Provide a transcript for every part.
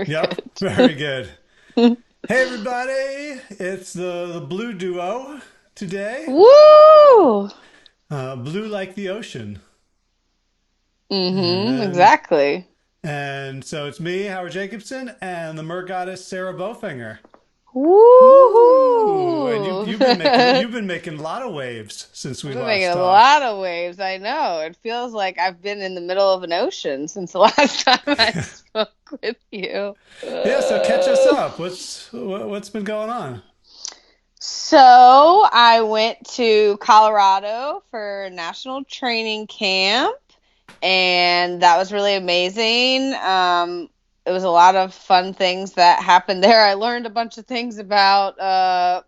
Yep, very good. Hey everybody, it's the blue duo today. Woo! Blue like the ocean. Mm-hmm, And exactly. and so it's me, Howard Jacobson, and the Mergoddess Sarah Bofinger. Woo! And you Woohoo! you've been making a lot of waves since we I've been making last a talked. lot of waves. I know. It feels like I've been in the middle of an ocean since the last time I spoke with you. Yeah, so catch us up. What's been going on? So I went to Colorado for national training camp, and that was really amazing. It was a lot of fun things that happened there. I learned a bunch of things about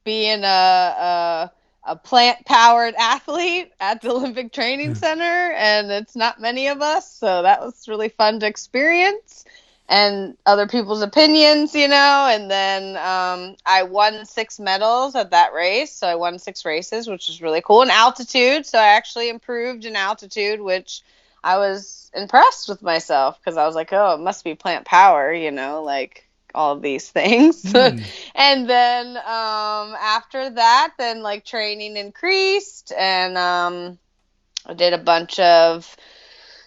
being a plant powered athlete at the Olympic Training Center, and it's not many of us, so that was really fun to experience and other people's opinions, And then I won 6 medals at that race, so I won 6 races, which is really cool. And altitude, so I actually improved in altitude, which I was impressed with myself because I was like, oh, it must be plant power, like all of these things. Hmm. And then after that, then like training increased, and I did a bunch of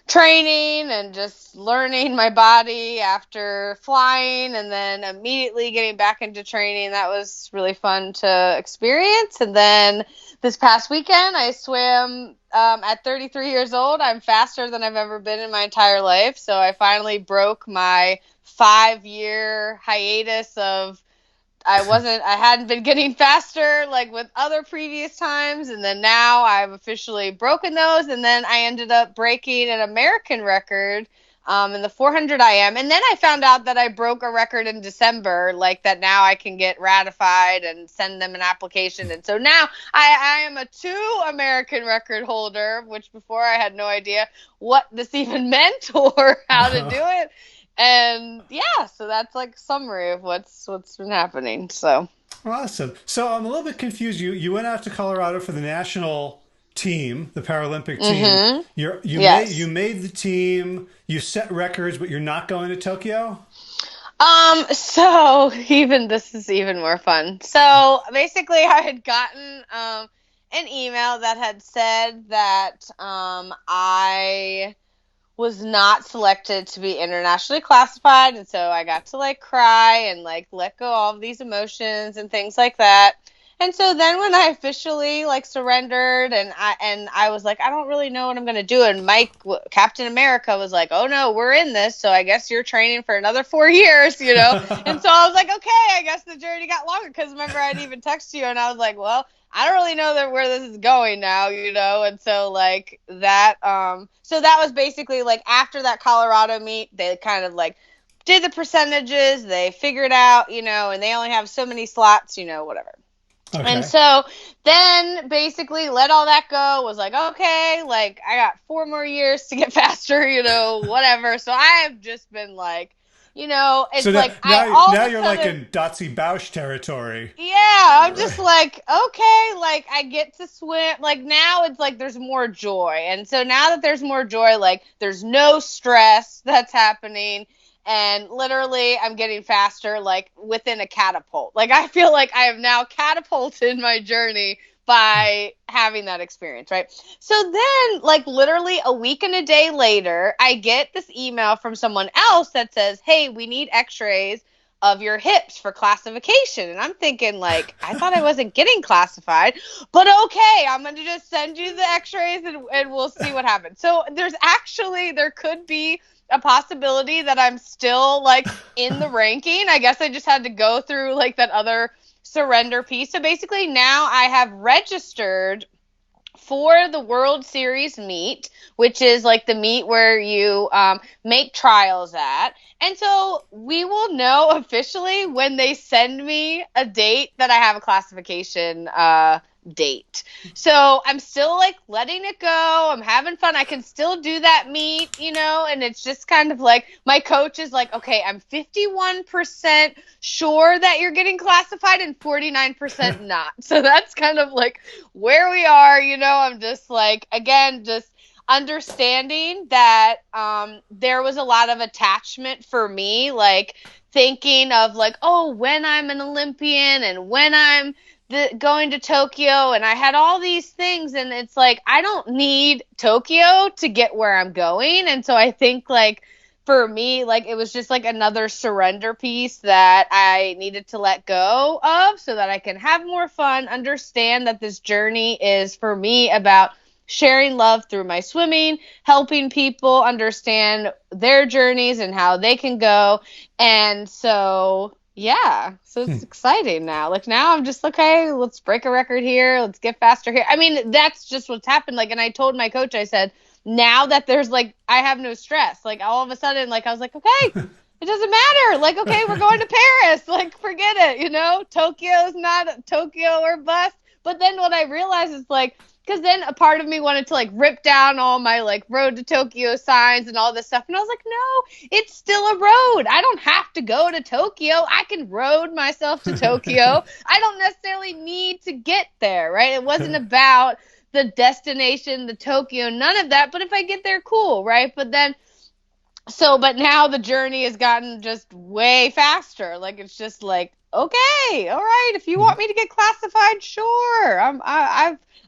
training and just learning my body after flying, and then immediately getting back into training. That was really fun to experience. And then this past weekend I swam at 33 years old. I'm faster than I've ever been in my entire life, so I finally broke my 5-year hiatus of I hadn't been getting faster like with other previous times, and then now I've officially broken those, and then I ended up breaking an American record in the 400 IM, and then I found out that I broke a record in December, like that now I can get ratified and send them an application, and so now I am a 2 American record holder, which before I had no idea what this even meant or how to do it. And yeah, so that's like a summary of what's been happening. So, Awesome. So I'm a little bit confused. You went out to Colorado for the national team, the Paralympic team. mm-hmm. You Yes. made the team. You set records, but you're not going to Tokyo. So even this is even more fun. So basically I had gotten an email that had said that I was not selected to be internationally classified, and so I got to like cry and like let go all of these emotions and things like that. And so then when I officially like surrendered, and I was like, I don't really know what I'm gonna do, and Mike Captain America was like, oh no, we're in this, so I guess you're training for another 4 years. And so I was like, okay, I guess the journey got longer, because remember I'd even texted you and I was like, well, I don't really know where this is going now. And so like that so that was basically like after that Colorado meet, they kind of like did the percentages, they figured out, and they only have so many slots, whatever. And Okay. so then basically let all that go, was like, okay, like I got 4 more years to get faster, whatever. So I have just been like, So it's like I all now of a you're like sudden, in Dotsie Bausch territory. yeah, I'm just like, okay, like I get to swim. Like now it's like there's more joy. And so now that there's more joy, like there's no stress that's happening. And literally I'm getting faster, like within a catapult. Like I feel like I have now catapulted my journey by having that experience, right? So then, like literally a week and a day later, I get this email from someone else that says, hey, we need x-rays of your hips for classification. And I'm thinking, like, I thought I wasn't getting classified, but okay, I'm going to just send you the x-rays, and we'll see what happens. So there could be a possibility that I'm still like in the ranking. I guess I just had to go through like that other surrender piece. So basically now I have registered for the World Series meet, which is like the meet where you make trials at. And so we will know officially when they send me a date that I have a classification date. So I'm still like letting it go. I'm having fun. I can still do that meet, and it's just kind of like my coach is like, okay, I'm 51% sure that you're getting classified and 49% not. So that's kind of like where we are. I'm just like, again, just understanding that there was a lot of attachment for me, like thinking of like, oh, when I'm an Olympian and when I'm going to Tokyo, and I had all these things, and it's like I don't need Tokyo to get where I'm going. And so I think like for me, like it was just like another surrender piece that I needed to let go of so that I can have more fun, understand that this journey is for me about sharing love through my swimming, helping people understand their journeys and how they can go. And so, yeah, so it's exciting now. Like now I'm just okay, let's break a record here, let's get faster here. I mean, that's just what's happened. Like, and I told my coach, I said, now that there's like, I have no stress. Like all of a sudden, like I was like, okay, it doesn't matter. Like, okay, we're going to Paris. Like, forget it. Tokyo's not Tokyo or bust. But then what I realized is like, because then a part of me wanted to like rip down all my like road to Tokyo signs and all this stuff. And I was like, no, it's still a road. I don't have to go to Tokyo. I can road myself to Tokyo. I don't necessarily need to get there, right? It wasn't about the destination, the Tokyo, none of that. But if I get there, cool, right? But now the journey has gotten just way faster. Like it's just like, okay, all right, if you want me to get classified, sure.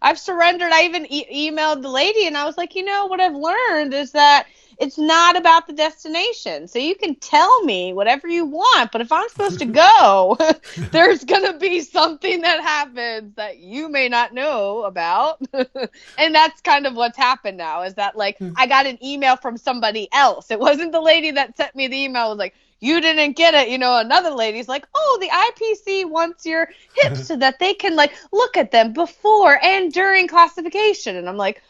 I've surrendered. I even emailed the lady, and I was like, what I've learned is that it's not about the destination. So you can tell me whatever you want, but if I'm supposed to go, there's going to be something that happens that you may not know about. And that's kind of what's happened now, is that like I got an email from somebody else. It wasn't the lady that sent me the email. It was like, you didn't get it. Another lady's like, oh, the IPC wants your hips so that they can like look at them before and during classification. And I'm like,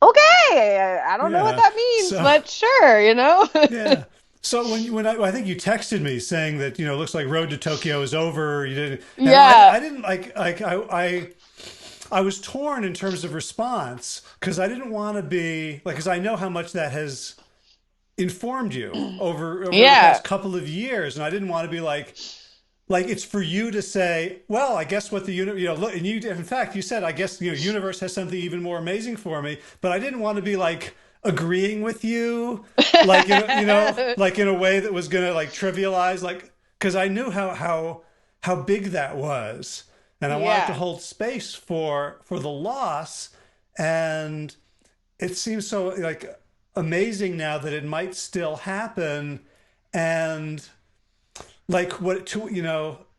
okay, I don't know what that means, but sure, Yeah. So when I think you texted me saying that, it looks like Road to Tokyo is over. You didn't. Yeah. I didn't I was torn in terms of response because I didn't want to be like, because I know how much that has informed you over the past couple of years, and I didn't want to be like it's for you to say, well, I guess what the look, and you in fact you said, I guess universe has something even more amazing for me, but I didn't want to be like agreeing with you, like like in a way that was gonna like trivialize, like, because I knew how big that was, and I wanted to hold space for the loss, and it seems so like amazing now that it might still happen, and like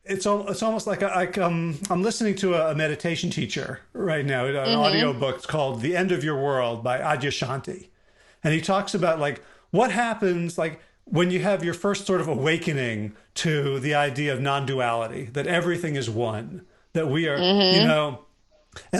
it's almost like I'm listening to a meditation teacher right now, an audio book. It's called The End of Your World by Adyashanti, and he talks about like what happens like when you have your first sort of awakening to the idea of non-duality, that everything is one, that we are and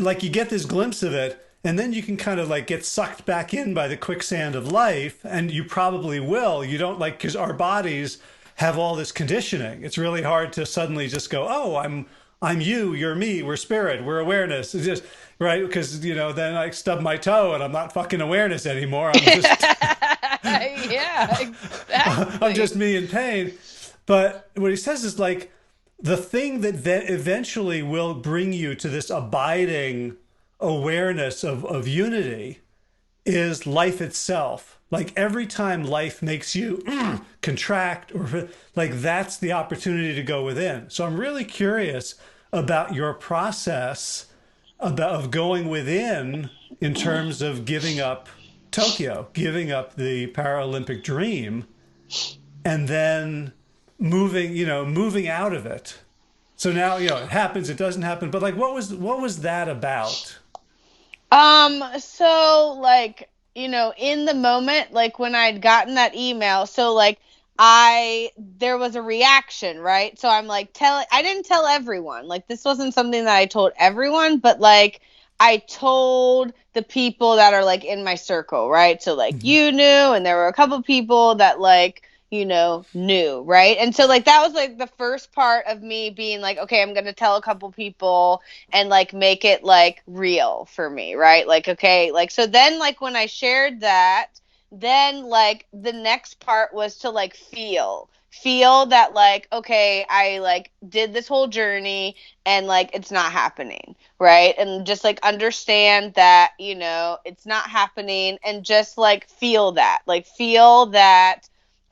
like you get this glimpse of it, and then you can kind of like get sucked back in by the quicksand of life, and you probably will. You don't like, because our bodies have all this conditioning. It's really hard to suddenly just go, oh, I'm you, you're me, we're spirit, we're awareness. It's just right, because then I stub my toe and I'm not fucking awareness anymore. I'm just yeah, exactly. I'm just me in pain. But what he says is like the thing that eventually will bring you to this abiding awareness of unity is life itself. Like every time life makes you contract, or like that's the opportunity to go within. So I'm really curious about your process of going within in terms of giving up Tokyo, giving up the Paralympic dream, and then moving out of it. So now, it happens, it doesn't happen, but like what was that about? So like, in the moment, like when I'd gotten that email, so like there was a reaction, right? So I'm like, I didn't tell everyone, like this wasn't something that I told everyone, but like I told the people that are like in my circle, right? So like you knew, and there were a couple people that like, knew, right? And so like that was like the first part of me being like, okay, I'm going to tell a couple people and like make it like real for me, right? Like, okay, like so then like when I shared that, then like the next part was to like feel that like, okay, I like did this whole journey and like it's not happening, right? And just like understand that, you know, it's not happening, and just like feel that,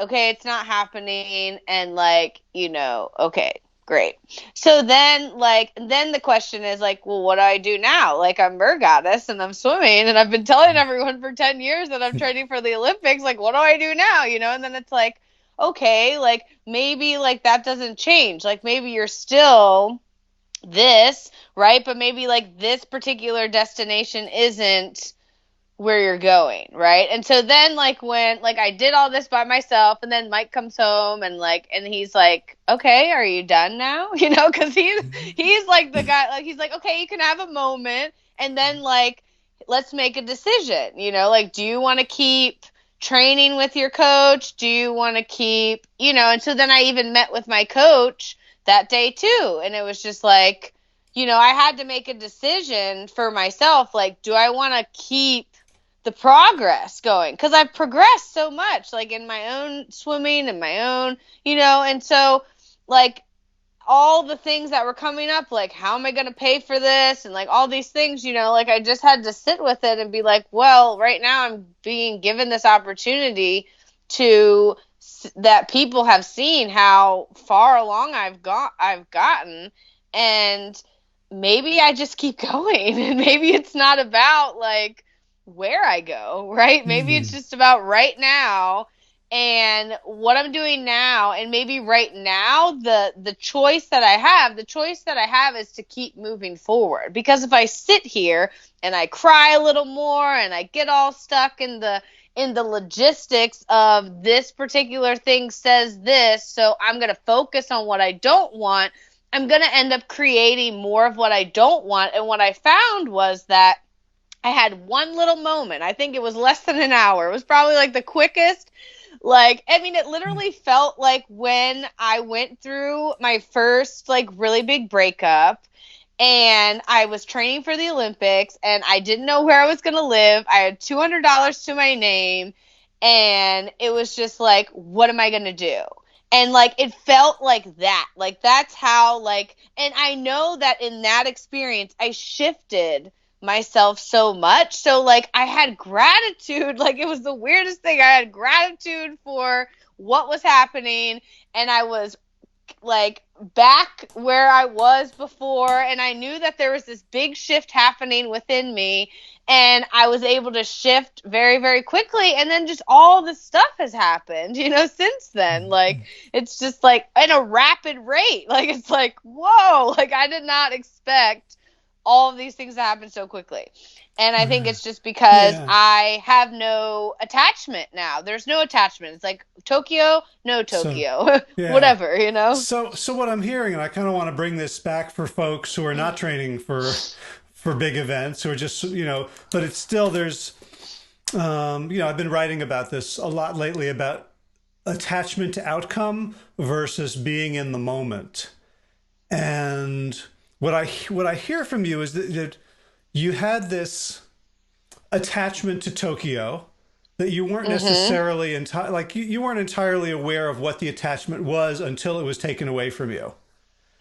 okay, it's not happening, and like, you know, okay, great. So then the question is like, well, what do I do now? Like, I'm Mergoddess and I'm swimming, and I've been telling everyone for 10 years that I'm training for the Olympics. Like, what do I do now? You know, and then it's like, okay, like maybe like that doesn't change. Like maybe you're still this, right? But maybe like this particular destination isn't where you're going, right? And so then like when like I did all this by myself, and then Mike comes home and like, and he's like, "Okay, are you done now?" You know, cuz he's like the guy, like he's like, "Okay, you can have a moment, and then like let's make a decision." You know, like, do you want to keep training with your coach? Do you want to keep, you know? And so then I even met with my coach that day too, and it was just like, you know, I had to make a decision for myself, like, do I want to keep the progress going, because I've progressed so much, like in my own swimming and my own, you know, and so like all the things that were coming up, like how am I going to pay for this, and like all these things, you know, like I just had to sit with it and be like, well, right now I'm being given this opportunity to that people have seen how far along I've gotten, and maybe I just keep going, and maybe it's not about like where I go, right? Maybe it's Mm-hmm. just about right now and what I'm doing now, and maybe right now the choice that I have is to keep moving forward. Because if I sit here and I cry a little more and I get all stuck in the logistics of this particular thing says this, so I'm going to focus on what I don't want, I'm going to end up creating more of what I don't want. And what I found was that I had one little moment. I think it was less than an hour. It was probably like the quickest. Like, I mean, it literally felt like when I went through my first, like, really big breakup, and I was training for the Olympics, and I didn't know where I was going to live. I had $200 to my name, and it was just like, what am I going to do? And like it felt like that. Like that's how like, and I know that in that experience I shifted myself so much. So like I had gratitude. Like it was the weirdest thing. I had gratitude for what was happening, and I was like back where I was before, and I knew that there was this big shift happening within me, and I was able to shift very, very quickly. And then just all this stuff has happened, you know, since then. Like it's just like at a rapid rate. Like it's like, whoa, like I did not expect all of these things to happen so quickly. And I think it's just because Yeah. I have no attachment now. There's no attachment. It's like Tokyo, no So, Tokyo, yeah. whatever, you know? So what I'm hearing, and I kind of want to bring this back for folks who are not training for big events, or just, you know, but it's still there's you know, I've been writing about this a lot lately about attachment to outcome versus being in the moment. And what I hear from you is that you had this attachment to Tokyo, that you weren't Mhm. necessarily like you weren't entirely aware of what the attachment was until it was taken away from you.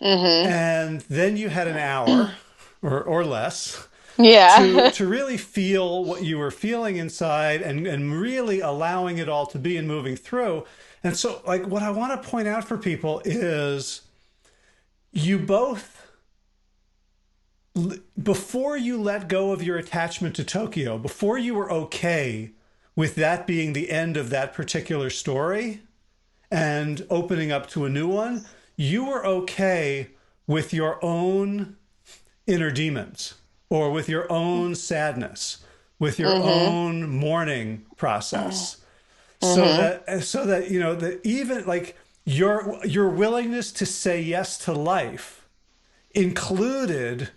Mhm. And then you had an hour or less Yeah. to really feel what you were feeling inside, and really allowing it all to be and moving through. And so like what I want to point out for people is you both, before you let go of your attachment to Tokyo, before you were okay with that being the end of that particular story and opening up to a new one, you were okay with your own inner demons, or with your own sadness, with your Mhm. own mourning process. Mhm. So that you know that even like your willingness to say yes to life included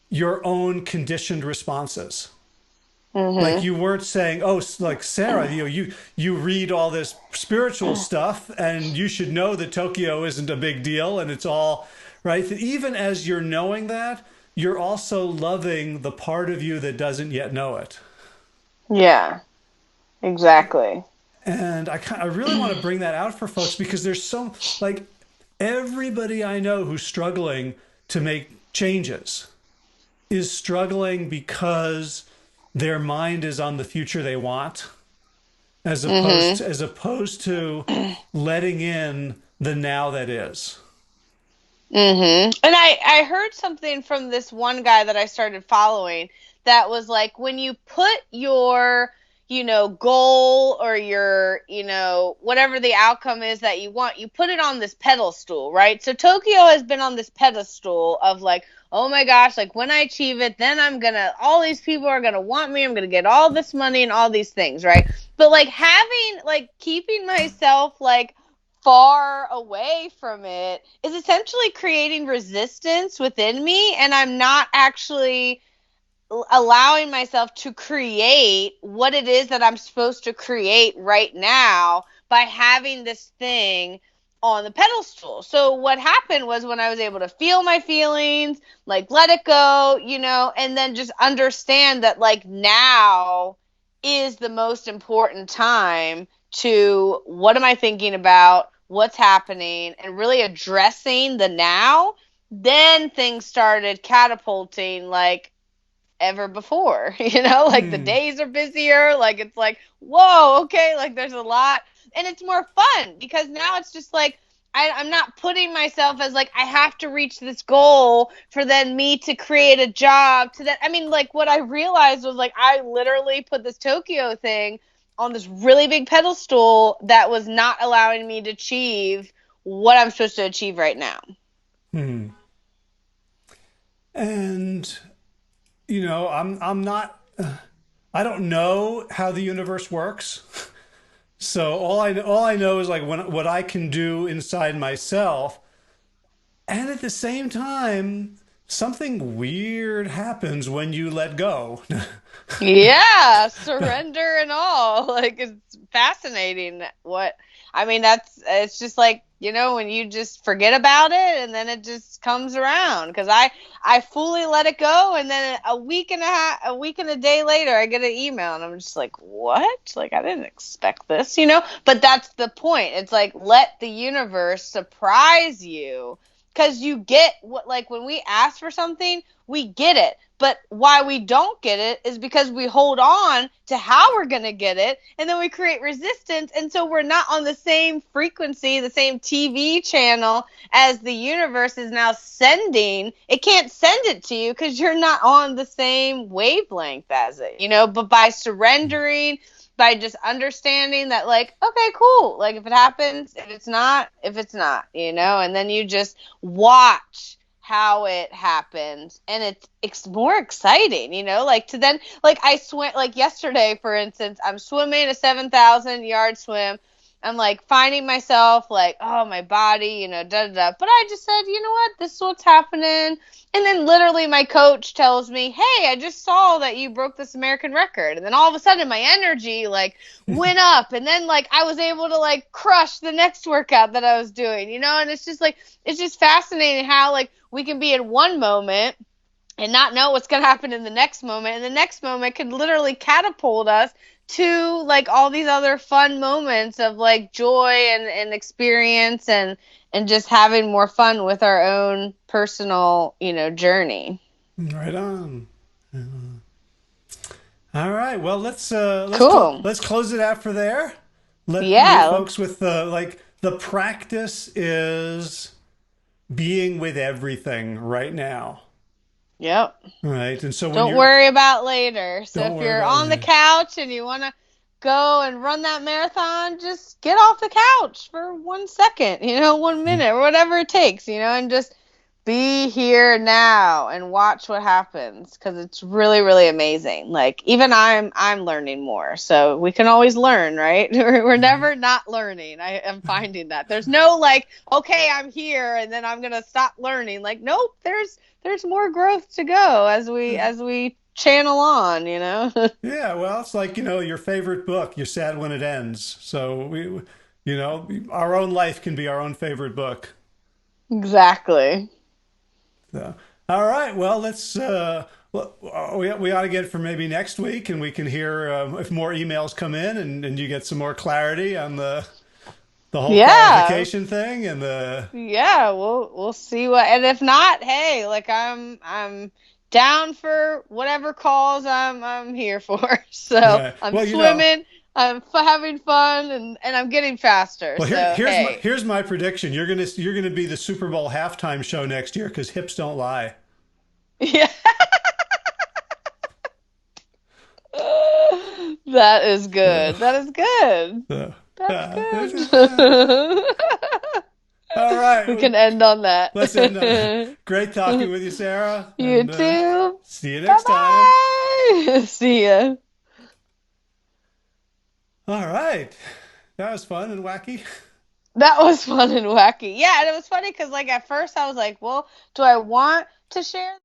your own conditioned responses. Like Mhm. you weren't saying, "Oh, like Sarah, you know, you read all this spiritual stuff, and you should know that Tokyo isn't a big deal, and it's all right." That even as you're knowing that, you're also loving the part of you that doesn't yet know it. Yeah. Exactly. And I really want to bring that out for folks because there's so, like, everybody I know who's struggling to make changes is struggling because their mind is on the future they want, Mhm. as opposed to letting in the now that is. And I heard something from this one guy that I started following that was like when you put your, goal or your, whatever the outcome is that you want, you put it on this pedestal, right? So Tokyo has been on this pedestal of like, oh my gosh, like when I achieve it, then all these people are gonna want me, I'm gonna get all this money and all these things, right? But like keeping myself like far away from it is essentially creating resistance within me, and I'm not actually allowing myself to create what it is that I'm supposed to create right now by having this thing on the pedestal. So what happened was when I was able to feel my feelings, like let it go, and then just understand that like now is the most important time to what am I thinking about, what's happening, and really addressing the now, then things started catapulting like ever before. Like the Hmm. days are busier, like it's like whoa, okay, like there's a lot, and it's more fun because now it's just like I'm not putting myself as like I have to reach this goal for then me to create a job to that. I mean, like what I realized was like I literally put this Tokyo thing on this really big pedestal that was not allowing me to achieve what I'm supposed to achieve right now. Hmm. And I'm not. I don't know how the universe works. So all I know is like what I can do inside myself, and at the same time, something weird happens when you let go. Yeah, surrender and all. Like it's fascinating what I mean that's it's just like, when you just forget about it and then it just comes around because I fully let it go and then a week and a day later I get an email and I'm just like, "What? Like I didn't expect this, you know?" But that's the point. It's like let the universe surprise you because you get what like when we ask for something, we get it. But why we don't get it is because we hold on to how we're going to get it and then we create resistance. And so we're not on the same frequency, the same TV channel as the universe is now sending. It can't send it to you because you're not on the same wavelength as it. But by surrendering, by just understanding that, like, okay, cool. Like, if it happens, if it's not, and then you just watch how it happens and it's more exciting, like to then like I swim like yesterday for instance, I'm swimming a 7,000-yard swim. I'm like finding myself like, oh, my body, da da da. But I just said, you know what, this is what's happening. And then literally my coach tells me, hey, I just saw that you broke this American record. And then all of a sudden my energy like went up. And then like I was able to like crush the next workout that I was doing. And it's just like, it's just fascinating how like we can be in one moment and not know what's going to happen in the next moment. And the next moment could literally catapult us to like all these other fun moments of like joy and experience and just having more fun with our own personal, journey. Right on. All right. Well, Cool. let's close it out for there. Let leave Yeah. folks with like the practice is being with everything right now. Yep. Right. And so when Don't you're worry about later. So don't if worry you're about on the it. couch and you want to go and run that marathon, just get off the couch for 1 second, 1 minute or whatever it takes, and just be here now and watch what happens because it's really, really amazing. Like even I'm learning more, so we can always learn, right? We're never not learning. I am finding that there's no like, okay, I'm here and then I'm gonna stop learning. Like, nope, there's more growth to go as we channel on. Yeah, well, it's like, your favorite book, you're sad when it ends. So our own life can be our own favorite book. Exactly. So, all right, well, Well, we ought to get it for maybe next week, and we can hear if more emails come in, and you get some more clarity on the whole Yeah. qualification thing and the Yeah, we'll see what, and if not, hey, like I'm down for whatever calls I'm here for. So right. I'm Well, swimming, having fun, and I'm getting faster. well So hey, here's my prediction. You're gonna be the Super Bowl halftime show next year because hips don't lie. yeah, that is Uh, good. That is good. uh, That's uh, good. all right. We Well, can end on that. let's end on great talking with you, Sarah, You and too. see you Bye next time. bye. See ya. All right. That was fun and wacky. That was fun and wacky. Yeah, and it was funny because like at first I was like, well, do I want to share